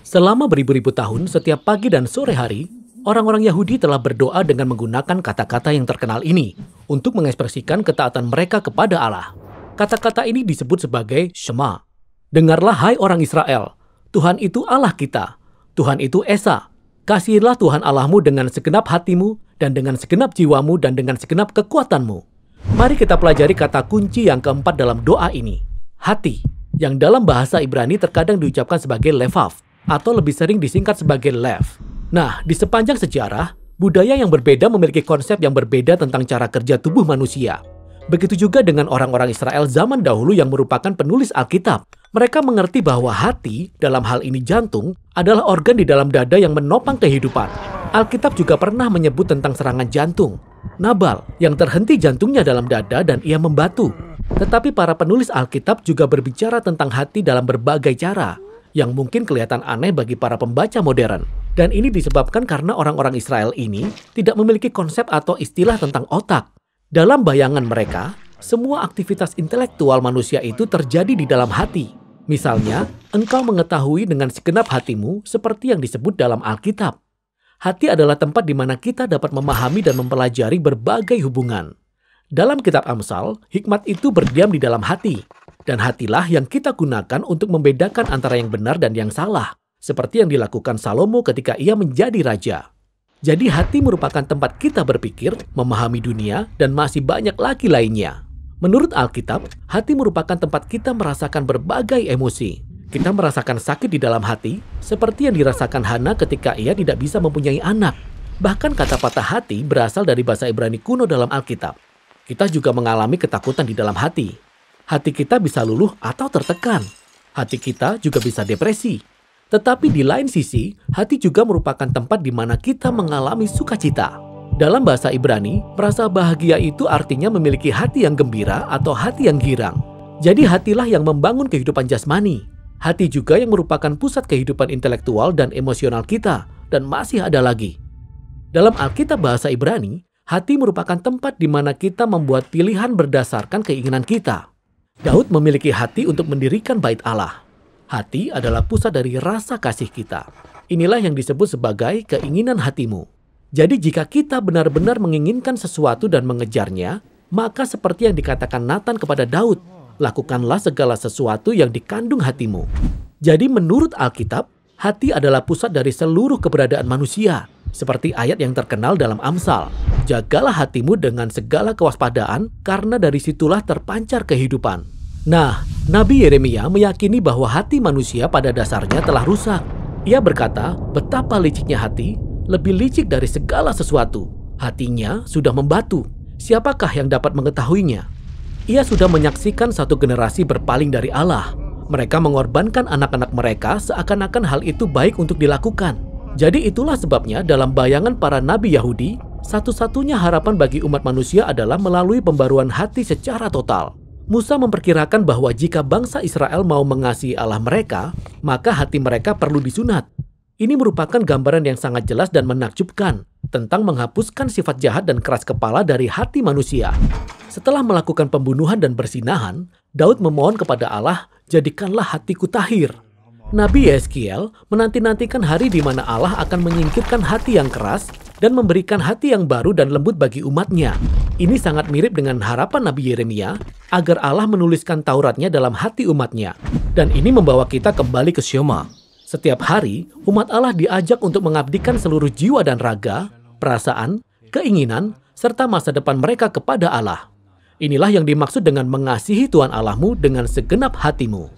Selama beribu-ribu tahun, setiap pagi dan sore hari, orang-orang Yahudi telah berdoa dengan menggunakan kata-kata yang terkenal ini untuk mengekspresikan ketaatan mereka kepada Allah. Kata-kata ini disebut sebagai Shema. Dengarlah hai orang Israel, Tuhan itu Allah kita, Tuhan itu Esa. Kasihilah Tuhan Allahmu dengan segenap hatimu, dan dengan segenap jiwamu, dan dengan segenap kekuatanmu. Mari kita pelajari kata kunci yang keempat dalam doa ini, hati, yang dalam bahasa Ibrani terkadang diucapkan sebagai levav, atau lebih sering disingkat sebagai lev. Nah, di sepanjang sejarah, budaya yang berbeda memiliki konsep yang berbeda tentang cara kerja tubuh manusia. Begitu juga dengan orang-orang Israel zaman dahulu yang merupakan penulis Alkitab. Mereka mengerti bahwa hati, dalam hal ini jantung, adalah organ di dalam dada yang menopang kehidupan. Alkitab juga pernah menyebut tentang serangan jantung. Nabal, yang terhenti jantungnya dalam dada dan ia membatu. Tetapi para penulis Alkitab juga berbicara tentang hati dalam berbagai cara, yang mungkin kelihatan aneh bagi para pembaca modern. Dan ini disebabkan karena orang-orang Israel ini tidak memiliki konsep atau istilah tentang otak. Dalam bayangan mereka, semua aktivitas intelektual manusia itu terjadi di dalam hati. Misalnya, engkau mengetahui dengan segenap hatimu seperti yang disebut dalam Alkitab. Hati adalah tempat di mana kita dapat memahami dan mempelajari berbagai hubungan. Dalam kitab Amsal, hikmat itu berdiam di dalam hati. Dan hatilah yang kita gunakan untuk membedakan antara yang benar dan yang salah. Seperti yang dilakukan Salomo ketika ia menjadi raja. Jadi hati merupakan tempat kita berpikir, memahami dunia, dan masih banyak lagi lainnya. Menurut Alkitab, hati merupakan tempat kita merasakan berbagai emosi. Kita merasakan sakit di dalam hati, seperti yang dirasakan Hana ketika ia tidak bisa mempunyai anak. Bahkan kata patah hati berasal dari bahasa Ibrani kuno dalam Alkitab. Kita juga mengalami ketakutan di dalam hati. Hati kita bisa luluh atau tertekan. Hati kita juga bisa depresi. Tetapi di lain sisi, hati juga merupakan tempat di mana kita mengalami sukacita. Dalam bahasa Ibrani, merasa bahagia itu artinya memiliki hati yang gembira atau hati yang girang. Jadi hatilah yang membangun kehidupan jasmani. Hati juga yang merupakan pusat kehidupan intelektual dan emosional kita, dan masih ada lagi. Dalam Alkitab bahasa Ibrani, hati merupakan tempat di mana kita membuat pilihan berdasarkan keinginan kita. Daud memiliki hati untuk mendirikan bait Allah. Hati adalah pusat dari rasa kasih kita. Inilah yang disebut sebagai keinginan hatimu. Jadi jika kita benar-benar menginginkan sesuatu dan mengejarnya, maka seperti yang dikatakan Nathan kepada Daud, lakukanlah segala sesuatu yang dikandung hatimu. Jadi menurut Alkitab, hati adalah pusat dari seluruh keberadaan manusia. Seperti ayat yang terkenal dalam Amsal, jagalah hatimu dengan segala kewaspadaan, karena dari situlah terpancar kehidupan. Nah, Nabi Yeremia meyakini bahwa hati manusia pada dasarnya telah rusak. Ia berkata, betapa liciknya hati, lebih licik dari segala sesuatu. Hatinya sudah membatu. Siapakah yang dapat mengetahuinya? Ia sudah menyaksikan satu generasi berpaling dari Allah. Mereka mengorbankan anak-anak mereka seakan-akan hal itu baik untuk dilakukan. Jadi itulah sebabnya dalam bayangan para nabi Yahudi, satu-satunya harapan bagi umat manusia adalah melalui pembaruan hati secara total. Musa memperkirakan bahwa jika bangsa Israel mau mengasihi Allah mereka, maka hati mereka perlu disunat. Ini merupakan gambaran yang sangat jelas dan menakjubkan tentang menghapuskan sifat jahat dan keras kepala dari hati manusia. Setelah melakukan pembunuhan dan persinahan, Daud memohon kepada Allah, jadikanlah hatiku tahir. Nabi Yeskiel menanti-nantikan hari di mana Allah akan menyingkirkan hati yang keras dan memberikan hati yang baru dan lembut bagi umatnya. Ini sangat mirip dengan harapan Nabi Yeremia agar Allah menuliskan Tauratnya dalam hati umatnya. Dan ini membawa kita kembali ke Shema. Setiap hari, umat Allah diajak untuk mengabdikan seluruh jiwa dan raga, perasaan, keinginan, serta masa depan mereka kepada Allah. Inilah yang dimaksud dengan mengasihi Tuhan Allahmu dengan segenap hatimu.